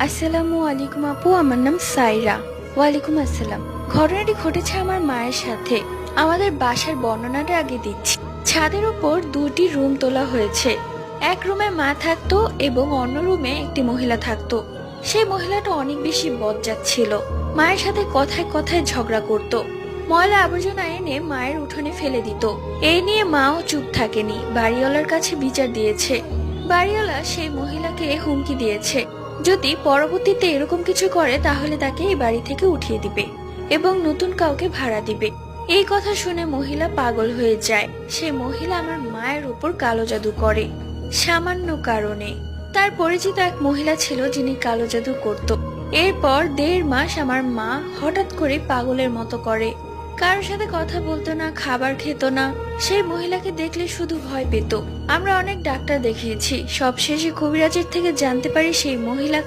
আসসালামু আলাইকুম আপু, আমার নাম সাইরা। ওয়ালাইকুম আসসালাম। ঘটনাটি ঘটেছে আমার মায়ের সাথে। আমাদের বাসার বর্ণনাটা আগে দিচ্ছি। ছাদের উপর দুটি রুম তোলা হয়েছে। এক রুমে মা থাকতো এবং অন্য রুমে একটি মহিলা থাকতো। সেই মহিলাটা অনেক বেশি বজ্জাত ছিল। মায়ের সাথে কথায় কথায় ঝগড়া করত। ময়লা আবর্জনা এনে মায়ের উঠোনে ফেলে দিত। এই নিয়ে মাও চুপ থাকেনি, বাড়িওয়ালার কাছে বিচার দিয়েছে। বাড়িওয়ালা সেই মহিলাকে হুমকি দিয়েছে, যদি পরবর্তীতে এরকম কিছু করে তাহলে তাকে এই বাড়ি থেকে উঠিয়ে দিবে এবং নতুন কাউকে ভাড়া দিবে। এই কথা শুনে মহিলা পাগল হয়ে যায়। সে মহিলা আমার মায়ের উপর কালো জাদু করে সামান্য কারণে। তার পরিচিত এক মহিলা ছিল যিনি কালো জাদু করত। এরপর 1.5 মাস আমার মা হঠাৎ করে পাগলের মতো করে। কারোর সাথে কথা বলতো না, খাবার খেত না। সেই মহিলাকে দেখলে শুধু ভয় পেত। আমরা অনেক ডাক্তার দেখিয়েছি, সবশেষে কবিরাজের থেকে জানতে পারি সেই মহিলা